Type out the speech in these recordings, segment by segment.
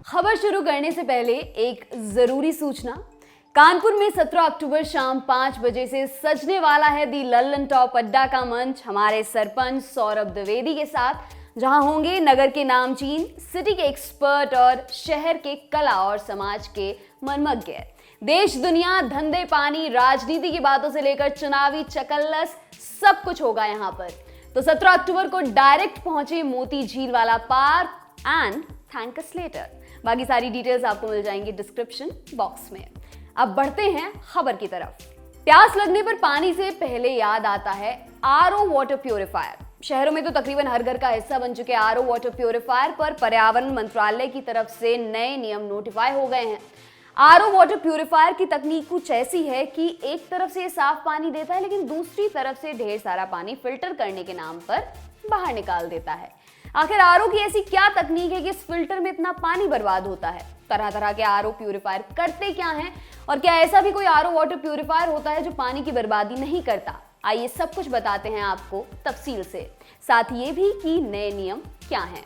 खबर शुरू करने से पहले एक जरूरी सूचना। कानपुर में 17 अक्टूबर शाम 5 बजे से सजने वाला है दी लल्लन टॉप अड्डा का मंच हमारे सरपंच सौरभ द्विवेदी के साथ, जहां होंगे नगर के नामचीन, सिटी के एक्सपर्ट और शहर के कला और समाज के मनमज्ञ। देश दुनिया, धंधे पानी, राजनीति की बातों से लेकर चुनावी चकल्लस सब कुछ होगा यहाँ पर। तो 17 अक्टूबर को डायरेक्ट पहुंचे मोती झील वाला park and thank us later. बाकी सारी डिटेल्स आपको मिल जाएंगी डिस्क्रिप्शन बॉक्स में। अब बढ़ते हैं खबर की तरफ। प्यास लगने पर पानी से पहले याद आता है आरओ वाटर प्यूरिफायर। शहरों में तो तकरीबन हर घर का हिस्सा बन चुके आरओ वाटर प्यूरिफायर पर पर्यावरण मंत्रालय की तरफ से नए नियम नोटिफाई हो गए हैं। आरओ वाटर प्यूरिफायर की तकनीक कुछ ऐसी है कि एक तरफ से ये साफ पानी देता है, लेकिन दूसरी तरफ से ढेर सारा पानी फिल्टर करने के नाम पर बाहर निकाल देता है। आखिर आरओ की ऐसी क्या तकनीक है कि इस फिल्टर में इतना पानी बर्बाद होता है? तरह तरह के आरओ प्यूरिफायर करते क्या हैं, और क्या ऐसा भी कोई आरओ वाटर प्यूरिफायर होता है जो पानी की बर्बादी नहीं करता? आइए सब कुछ बताते हैं आपको तफसील से, साथ ये भी कि नए नियम क्या हैं।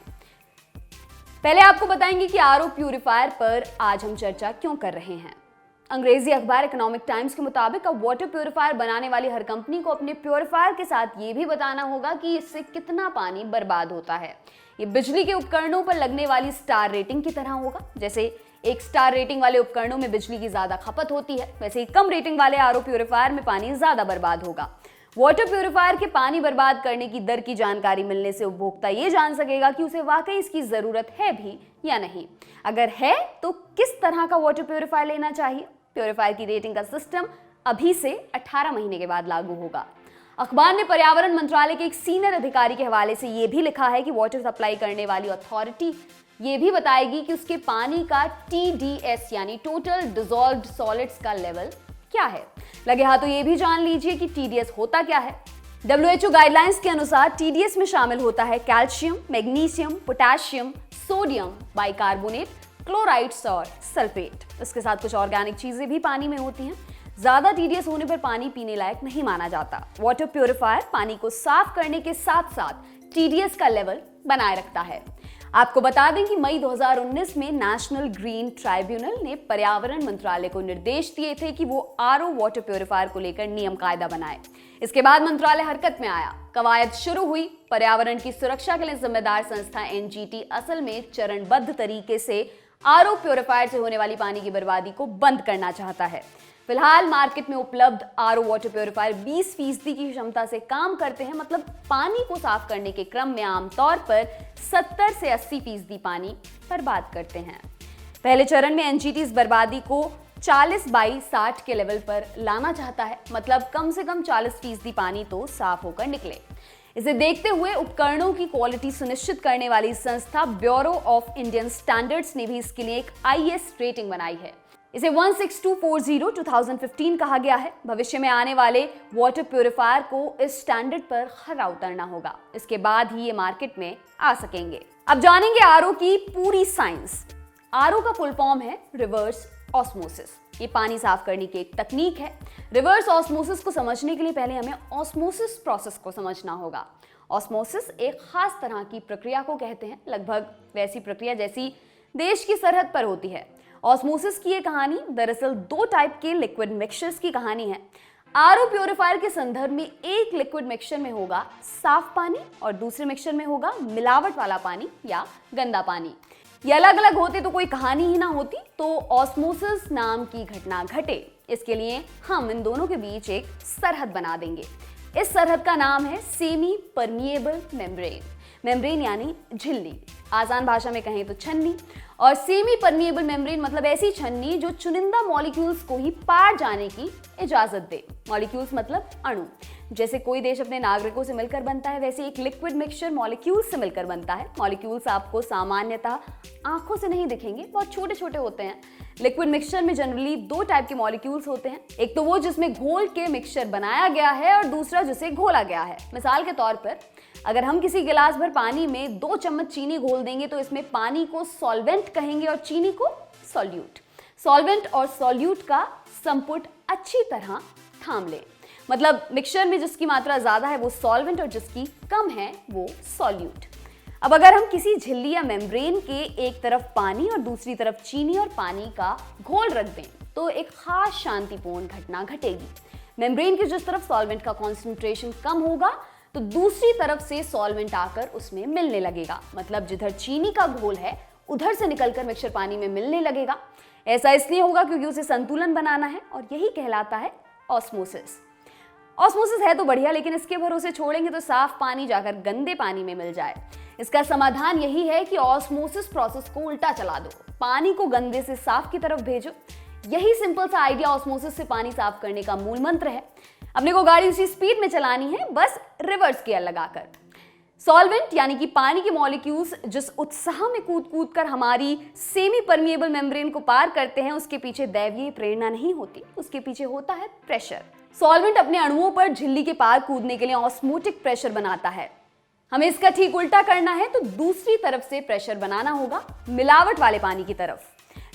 पहले आपको बताएंगे कि आरओ प्यूरिफायर पर आज हम चर्चा क्यों कर रहे हैं। अंग्रेजी अखबार इकोनॉमिक टाइम्स के मुताबिक अब वाटर प्यूरिफायर बनाने वाली हर कंपनी को अपने प्यूरिफायर के साथ ये भी बताना होगा कि इससे कितना पानी बर्बाद होता है। ये बिजली के उपकरणों पर लगने वाली स्टार रेटिंग की तरह होगा। जैसे एक स्टार रेटिंग वाले उपकरणों में बिजली की ज्यादा खपत होती है, वैसे ही कम रेटिंग वाले आरओ प्यूरिफायर में पानी ज्यादा बर्बाद होगा। वाटर प्यूरिफायर के पानी बर्बाद करने की दर की जानकारी मिलने से उपभोक्ता ये जान सकेगा कि उसे वाकई इसकी जरूरत है भी या नहीं। अगर है तो किस तरह का वाटर प्यूरिफायर लेना चाहिए। प्यूरिफायर की रेटिंग का सिस्टम अभी से 18 महीने के बाद लागू होगा। अखबार ने पर्यावरण मंत्रालय के एक सीनियर अधिकारी के हवाले से यह भी लिखा है कि वाटर सप्लाई करने वाली अथॉरिटी ये भी बताएगी कि उसके पानी का TDS यानी टोटल डिसॉल्व्ड सॉलिड्स का लेवल क्या है। लगे हाथों ये भी जान लीजिए कि TDS होता क्या है। WHO गाइडलाइंस के अनुसार TDS में शामिल होता है calcium, magnesium, potassium, sodium bicarbonate, chlorides और सल्फेट। इसके साथ कुछ ऑर्गेनिक चीजें भी पानी में होती हैं। ज्यादा TDS होने पर पानी पीने लायक नहीं माना जाता। वाटर प्यूरिफायर पानी को साफ करने के साथ साथ TDS का लेवल बनाए रखता है। आपको बता दें कि मई 2019 में नेशनल ग्रीन ट्राइब्यूनल ने पर्यावरण मंत्रालय को निर्देश दिए थे कि वो आरओ वाटर प्यूरिफायर को लेकर नियम कायदा बनाए। इसके बाद मंत्रालय हरकत में आया, कवायद शुरू हुई। पर्यावरण की सुरक्षा के लिए जिम्मेदार संस्था NGT असल में चरणबद्ध तरीके से आरओ प्यूरिफायर से होने वाली पानी की बर्बादी को बंद करना चाहता है। फिलहाल मार्केट में उपलब्ध आरओ वाटर प्यूरिफायर 20% की क्षमता से काम करते हैं। मतलब पानी को साफ करने के क्रम में आमतौर पर 70 से 80% पानी बर्बाद करते हैं। पहले चरण में NGT इस बर्बादी को 40/60 के लेवल पर लाना चाहता है। मतलब कम से कम 40% पानी तो साफ होकर निकले। इसे देखते हुए उपकरणों की क्वालिटी सुनिश्चित करने वाली संस्था ब्यूरो ऑफ इंडियन स्टैंडर्ड्स ने भी इसके लिए एक IS रेटिंग बनाई है। इसे 16240/2015 कहा गया है। भविष्य में आने वाले वाटर प्यूरिफायर को इस स्टैंडर्ड पर खरा उतरना होगा। इसके बाद ही ये मार्केट में आ सकेंगे। अब जानेंगे आरओ की पूरी साइंस। आरओ का फुल फॉर्म है रिवर्स ऑस्मोसिस। ये पानी साफ करने की एक तकनीक है। रिवर्स ऑस्मोसिस को समझने के लिए पहले हमें ऑस्मोसिस प्रोसेस को समझना होगा। ऑस्मोसिस एक खास तरह की प्रक्रिया को कहते हैं, लगभग वैसी प्रक्रिया जैसी देश की सरहद पर होती है। ऑस्मोसिस की ये कहानी दरअसल 2 टाइप के लिक्विड मिक्सचर्स की कहानी है। आरओ प्यूरिफायर के संदर्भ में एक लिक्विड मिक्सचर में होगा साफ पानी और दूसरे मिक्सचर में होगा मिलावट वाला पानी या गंदा पानी। ये अलग अलग होते तो कोई कहानी ही ना होती। तो ऑस्मोसिस नाम की घटना घटे, इसके लिए हम इन दोनों के बीच एक सरहद बना देंगे। इस सरहद का नाम है सेमी परमिएबल मेम्ब्रेन। मेम्ब्रेन यानी झिल्ली, आसान भाषा में कहें तो छन्नी। और सेमी परमिएबल मेम्ब्रेन मतलब ऐसी छन्नी जो चुनिंदा मॉलिक्यूल्स को ही पार जाने की इजाजत दे। मॉलिक्यूल्स मतलब अणु। जैसे कोई देश अपने नागरिकों से मिलकर बनता है, वैसे एक लिक्विड मिक्सचर मॉलिक्यूल्स से मिलकर बनता है। मॉलिक्यूल्स आपको सामान्यतः आंखों से नहीं दिखेंगे, बहुत छोटे छोटे होते हैं। लिक्विड मिक्सचर में जनरली 2 टाइप के मॉलिक्यूल्स होते हैं। एक तो वो जिसमें घोल के मिक्सचर बनाया गया है और दूसरा जिसे घोला गया है। मिसाल के तौर पर अगर हम किसी गिलास भर पानी में 2 चम्मच चीनी घोल देंगे तो इसमें पानी को सॉल्वेंट कहेंगे और चीनी को सॉल्यूट। सॉल्वेंट और सॉल्यूट का संपुट अच्छी तरह थाम ले। मतलब मिक्सचर में जिसकी मात्रा ज्यादा है वो सॉल्वेंट और जिसकी कम है वो सॉल्यूट। अब अगर हम किसी झिल्ली या मेम्ब्रेन के एक तरफ पानी और दूसरी तरफ चीनी और पानी का घोल रख दें तो एक खास शांतिपूर्ण घटना घटेगी। मेम्ब्रेन की जिस तरफ सॉल्वेंट का कॉन्सेंट्रेशन कम होगा तो दूसरी तरफ से सॉल्वेंट आकर उसमें मिलने लगेगा। मतलब जिधर चीनी का घोल है उधर से निकलकर मिक्सचर पानी में मिलने लगेगा। ऐसा इसलिए होगा क्योंकि उसे संतुलन बनाना है और यही कहलाता है ऑस्मोसिस। ऑस्मोसिस है तो बढ़िया, लेकिन इसके भरोसे छोड़ेंगे तो साफ पानी जाकर गंदे पानी में मिल जाए। इसका समाधान यही है कि ऑस्मोसिस प्रोसेस को उल्टा चला दो, पानी को गंदे से साफ की तरफ भेजो। यही सिंपल सा आइडिया ऑस्मोसिस से पानी साफ करने का मूल मंत्र है। अपने को गाड़ी उसी स्पीड में चलानी है, बस रिवर्स गियर लगाकर। सॉल्वेंट यानी कि पानी के मॉलिक्यूल्स जिस उत्साह में कूद कूद कर हमारी सेमी परमिएबल मेम्ब्रेन को पार करते हैं, उसके पीछे दैवीय प्रेरणा नहीं होती, उसके पीछे होता है प्रेशर। सॉल्वेंट अपने अणुओं पर झिल्ली के पार कूदने के लिए ऑस्मोटिक प्रेशर बनाता है। हमें इसका ठीक उल्टा करना है तो दूसरी तरफ से प्रेशर बनाना होगा, मिलावट वाले पानी की तरफ,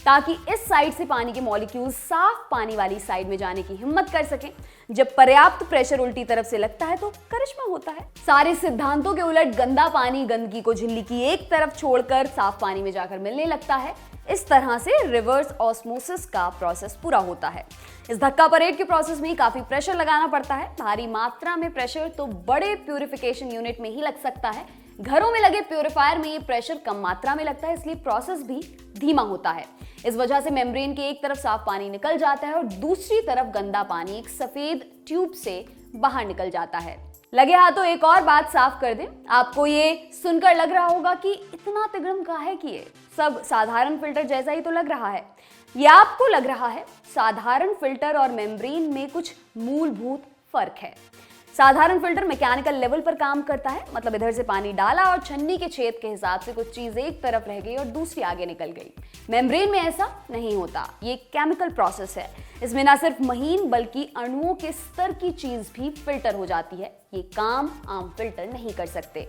ताकि इस साइड से पानी के मॉलिक्यूल साफ पानी वाली साइड में जाने की हिम्मत कर सकें। जब पर्याप्त प्रेशर उल्टी तरफ से लगता है तो करिश्मा होता है। सारे सिद्धांतों के उलट गंदा पानी गंदगी को झिल्ली की एक तरफ छोड़कर साफ पानी में जाकर मिलने लगता है। इस तरह से रिवर्स ऑस्मोसिस का प्रोसेस पूरा होता है। इस धक्का परेड के प्रोसेस में ही काफी प्रेशर लगाना पड़ता है। भारी मात्रा में प्रेशर तो बड़े प्यूरिफिकेशन यूनिट में ही लग सकता है। घरों में लगे प्यूरिफायर में ये प्रेशर कम मात्रा में लगता है, इसलिए प्रोसेस भी धीमा होता है। इस वजह से मेम्ब्रेन के एक तरफ साफ पानी निकल जाता है और दूसरी तरफ गंदा पानी एक सफेद ट्यूब से बाहर निकल जाता है। लगे हाथों एक और बात साफ कर दें। आपको ये सुनकर लग रहा होगा कि इतना तिगड़म काहे किए, सब साधारण फिल्टर जैसा ही तो लग रहा है। ये आपको लग रहा है। साधारण फिल्टर और मेम्ब्रेन में कुछ मूलभूत फर्क है। साधारण फिल्टर मैकेनिकल लेवल पर काम करता है, मतलब इधर से पानी डाला और छन्नी के छेद के हिसाब से कुछ चीज एक तरफ रह गई और दूसरी आगे निकल गई। मेम्ब्रेन में ऐसा नहीं होता, ये केमिकल प्रोसेस है। इसमें ना सिर्फ महीन बल्कि अणुओं के स्तर की चीज भी फिल्टर हो जाती है। ये काम आम फिल्टर नहीं कर सकते।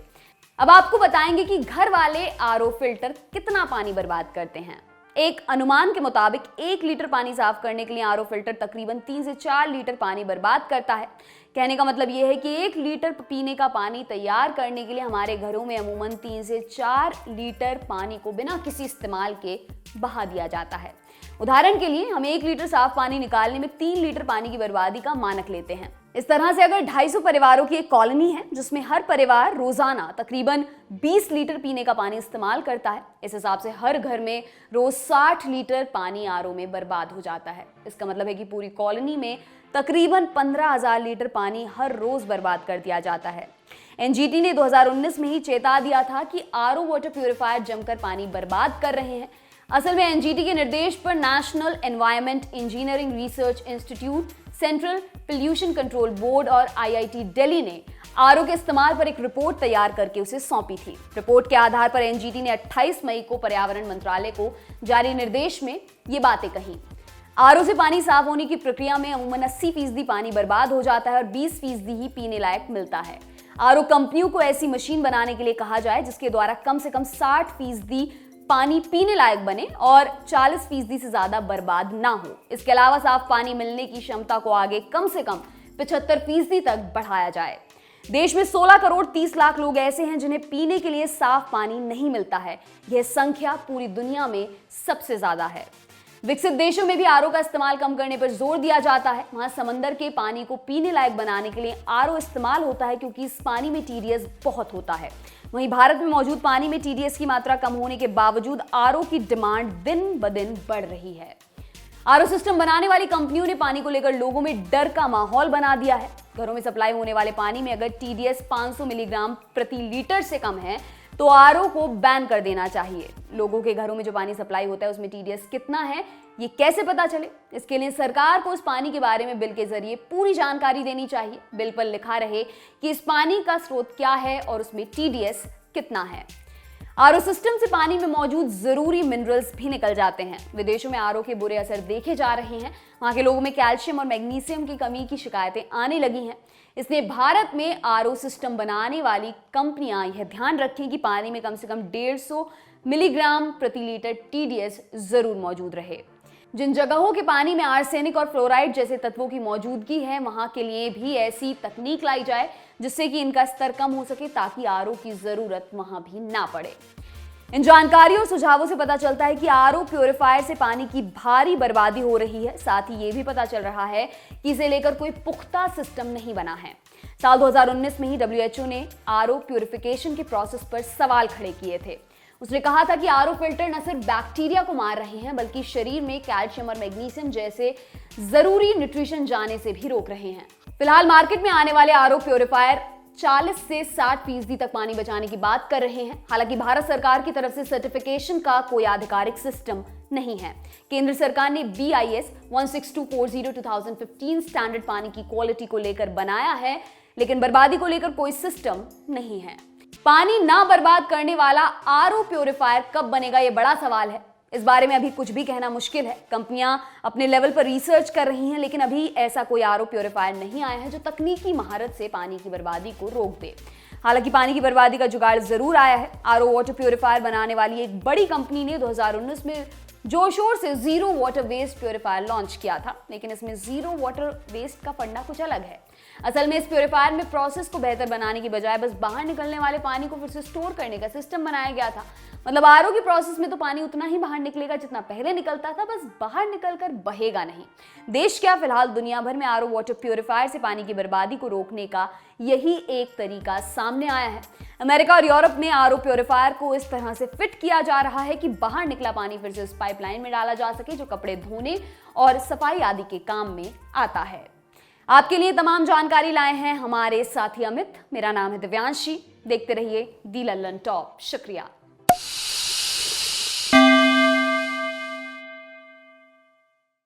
अब आपको बताएंगे कि घर वाले आरओ फिल्टर कितना पानी बर्बाद करते हैं। एक अनुमान के मुताबिक 1 लीटर पानी साफ करने के लिए आरओ फिल्टर तकरीबन 3 से 4 लीटर पानी बर्बाद करता है। कहने का मतलब यह है कि 1 लीटर पीने का पानी तैयार करने के लिए हमारे घरों में अमूमन 3 से 4 लीटर पानी को बिना किसी इस्तेमाल के बहा दिया जाता है। उदाहरण के लिए हम 1 लीटर साफ पानी निकालने में 3 लीटर पानी की बर्बादी का मानक लेते हैं। इस तरह से अगर 250 परिवारों की एक कॉलोनी है जिसमें हर परिवार रोजाना तकरीबन 20 लीटर पीने का पानी इस्तेमाल करता है, इस हिसाब से हर घर में रोज 60 लीटर पानी आरओ में बर्बाद हो जाता है। इसका मतलब है कि पूरी कॉलोनी में तकरीबन 15,000 लीटर पानी हर रोज बर्बाद कर दिया जाता है। एनजीटी ने 2019 में ही चेता दिया था कि आरओ वाटर प्यूरिफायर जमकर पानी बर्बाद कर रहे हैं। असल में एनजीटी के निर्देश पर national environment engineering research institute, central pollution control board और आईआईटी दिल्ली ने आरओ के इस्तेमाल पर एक रिपोर्ट तैयार करके उसे सौंपी थी। रिपोर्ट के आधार पर एनजीटी ने 28 मई को पर्यावरण मंत्रालय को जारी निर्देश में ये बातें कही। आरओ से पानी साफ होने की प्रक्रिया में अमूमन 80% पानी बर्बाद हो जाता है और 20% ही पीने लायक मिलता है। आरओ कंपनियों को ऐसी मशीन बनाने के लिए कहा जाए जिसके द्वारा कम से कम 60% पानी पीने लायक बने और 40% से ज्यादा बर्बाद ना हो। इसके अलावा साफ पानी मिलने की क्षमता को आगे कम से कम 75% तक बढ़ाया जाए। देश में 16 करोड़ 30 लाख लोग ऐसे हैं जिन्हें पीने के लिए साफ पानी नहीं मिलता है। यह संख्या पूरी दुनिया में सबसे ज्यादा है। विकसित देशों में भी आरओ का इस्तेमाल कम करने पर जोर दिया जाता है। वहां समंदर के पानी को पीने लायक बनाने के लिए आरओ इस्तेमाल होता है क्योंकि इस पानी में टीडीएस बहुत होता है। वहीं भारत में मौजूद पानी में टीडीएस की मात्रा कम होने के बावजूद आरओ की डिमांड दिन ब दिन बढ़ रही है। आरओ सिस्टम बनाने वाली कंपनियों ने पानी को लेकर लोगों में डर का माहौल बना दिया है। घरों में सप्लाई होने वाले पानी में अगर टीडीएस 500 मिलीग्राम प्रति लीटर से कम है तो आरओ को बैन कर देना चाहिए। लोगों के घरों में जो पानी सप्लाई होता है उसमें टीडीएस कितना है ये कैसे पता चले? इसके लिए सरकार को उस पानी के बारे में बिल के जरिए पूरी जानकारी देनी चाहिए। बिल पर लिखा रहे कि इस पानी का स्रोत क्या है और उसमें टीडीएस कितना है। आरओ सिस्टम से पानी में मौजूद जरूरी मिनरल्स भी निकल जाते हैं। विदेशों में आरओ के बुरे असर देखे जा रहे हैं। वहां के लोगों में कैल्शियम और मैग्नीशियम की कमी की शिकायतें आने लगी हैं। इसलिए भारत में आरओ सिस्टम बनाने वाली कंपनियां यह ध्यान रखें कि पानी में कम से कम 150 मिलीग्राम प्रति लीटर टीडीएस जरूर मौजूद रहे। जिन जगहों के पानी में आर्सेनिक और फ्लोराइड जैसे तत्वों की मौजूदगी है, वहां के लिए भी ऐसी तकनीक लाई जाए जिससे कि इनका स्तर कम हो सके, ताकि आरओ की जरूरत वहां भी ना पड़े। इन जानकारी और सुझावों से पता चलता है कि आरओ प्यूरिफायर से पानी की भारी बर्बादी हो रही है। साथ ही ये भी पता चल रहा है कि इसे लेकर कोई पुख्ता सिस्टम नहीं बना है। साल 2019 में ही WHO ने आरओ प्यूरिफिकेशन के प्रोसेस पर सवाल खड़े किए थे। उसने कहा था कि आरओ फिल्टर न सिर्फ बैक्टीरिया को मार रहे हैं, बल्कि शरीर में कैल्शियम और मैग्नीशियम जैसे जरूरी न्यूट्रिशन जाने से भी रोक रहे हैं। फिलहाल मार्केट में आने वाले आरओ प्यूरिफायर 40 से 60% तक पानी बचाने की बात कर रहे हैं। हालांकि भारत सरकार की तरफ से सर्टिफिकेशन का कोई आधिकारिक सिस्टम नहीं है। केंद्र सरकार ने BIS 16240/2015 स्टैंडर्ड पानी की क्वालिटी को लेकर बनाया है, लेकिन बर्बादी को लेकर कोई सिस्टम नहीं है। पानी ना बर्बाद करने वाला आरओ प्यूरिफायर कब बनेगा, यह बड़ा सवाल है। इस बारे में अभी कुछ भी कहना मुश्किल है। कंपनियां अपने लेवल पर रिसर्च कर रही हैं, लेकिन अभी ऐसा कोई आरओ प्यूरिफायर नहीं आया है जो तकनीकी महारत से पानी की बर्बादी को रोक दे। हालांकि पानी की बर्बादी का जुगाड़ जरूर आया है। आरओ वाटर प्यूरिफायर बनाने वाली एक बड़ी कंपनी ने 2019 में जोर-शोर से zero water waste purifier launch किया था, लेकिन इसमें जीरो वाटर वेस्ट का फंडा कुछ अलग है। असल में इस प्यूरिफायर में प्रोसेस को बेहतर बनाने की बजाय बस बाहर निकलने वाले पानी को फिर से स्टोर करने का सिस्टम बनाया गया था। मतलब आरओ की प्रोसेस में तो पानी उतना ही बाहर निकलेगा जितना पहले निकलता था, बस बाहर निकलकर बहेगा नहीं। देश क्या, फिलहाल दुनिया भर में आरओ वाटर प्यूरिफायर से पानी की बर्बादी को रोकने का यही एक तरीका सामने आया है। अमेरिका और यूरोप में आरओ प्यूरिफायर को इस तरह से फिट किया जा रहा है कि बाहर निकला पानी फिर से इस पाइपलाइन में डाला जा सके, जो कपड़े धोने और सफाई आदि के काम में आता है। आपके लिए तमाम जानकारी लाए हैं हमारे साथी अमित। मेरा नाम है दिव्यांशी। देखते रहिए दी लल्लन टॉप। शुक्रिया।